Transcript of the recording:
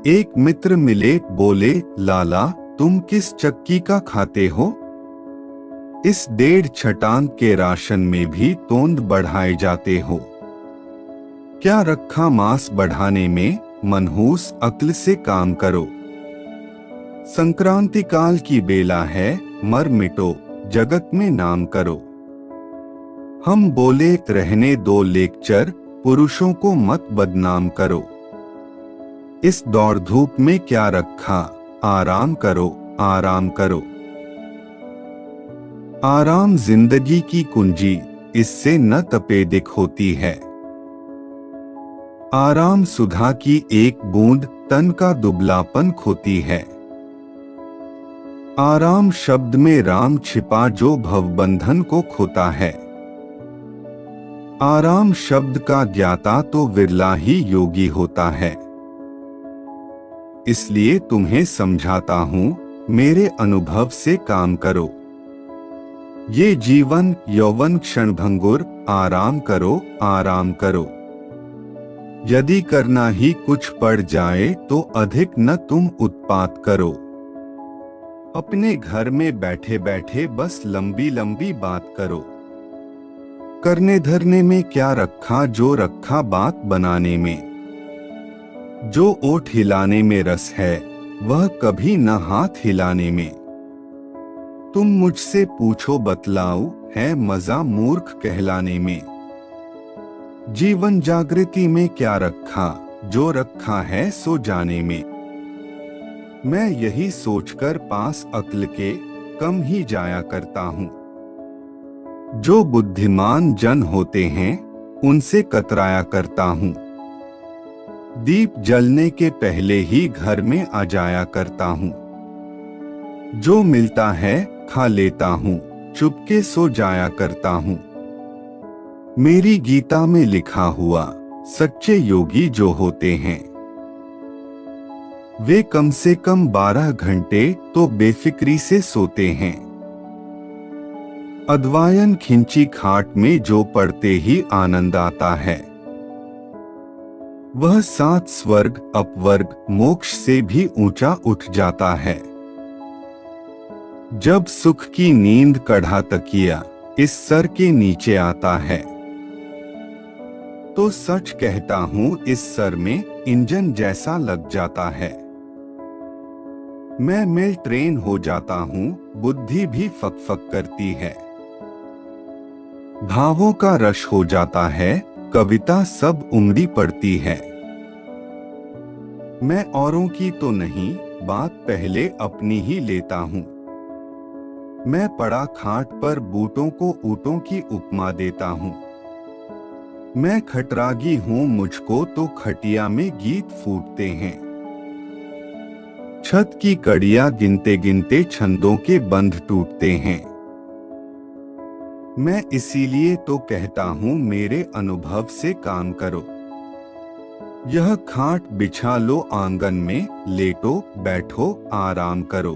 एक मित्र मिले, बोले, लाला तुम किस चक्की का खाते हो? इस 1.5 छटांग के राशन में भी तोंद बढ़ाए जाते हो। क्या रखा मांस बढ़ाने में? मनहूस अक्ल से काम करो। संक्रांति काल की बेला है, मर मिटो, जगत में नाम करो। हम बोले, रहने दो लेक्चर, पुरुषों को मत बदनाम करो। इस दौड़ धूप में क्या रखा, आराम करो, आराम करो। आराम जिंदगी की कुंजी, इससे न तपेदिक होती है। आराम सुधा की एक बूंद, तन का दुबलापन खोती है। आराम शब्द में राम छिपा जो भवबंधन को खोता है। आराम शब्द का ज्ञाता तो विरला ही योगी होता है। इसलिए तुम्हें समझाता हूं, मेरे अनुभव से काम करो। ये जीवन यौवन क्षणभंगुर, आराम करो, आराम करो। यदि करना ही कुछ पड़ जाए तो अधिक न तुम उत्पात करो। अपने घर में बैठे बैठे बस लंबी लंबी बात करो। करने धरने में क्या रखा, जो रखा बात बनाने में। जो ओठ हिलाने में रस है, वह कभी न हाथ हिलाने में। तुम मुझसे पूछो बतलाऊं, है मजा मूर्ख कहलाने में। जीवन जागृति में क्या रखा, जो रखा है सो जाने में। मैं यही सोचकर पास अक्ल के कम ही जाया करता हूँ। जो बुद्धिमान जन होते हैं, उनसे कतराया करता हूँ। दीप जलने के पहले ही घर में आ जाया करता हूँ। जो मिलता है खा लेता हूँ, चुपके सो जाया करता हूँ। मेरी गीता में लिखा हुआ, सच्चे योगी जो होते हैं, वे कम से कम 12 घंटे तो बेफिक्री से सोते हैं। अद्वायन खिंची खाट में जो पड़ते ही आनंद आता है, वह 7 स्वर्ग अपवर्ग मोक्ष से भी ऊंचा उठ जाता है। जब सुख की नींद कढ़ा तकिया इस सर के नीचे आता है, तो सच कहता हूँ इस सर में इंजन जैसा लग जाता है। मैं मेल ट्रेन हो जाता हूँ, बुद्धि भी फक फक करती है। भावों का रश हो जाता है, कविता सब उमड़ी पड़ती है। मैं औरों की तो नहीं, बात पहले अपनी ही लेता हूँ। मैं पड़ा खाट पर बूटों को ऊँटों की उपमा देता हूँ। मैं खटरागी हूँ, मुझको तो खटिया में गीत फूटते हैं। छत की कड़ियाँ गिनते गिनते छंदों के बंध टूटते हैं। मैं इसीलिए तो कहता हूँ, मेरे अनुभव से काम करो। यह खाट बिछा लो आंगन में, लेटो बैठो आराम करो।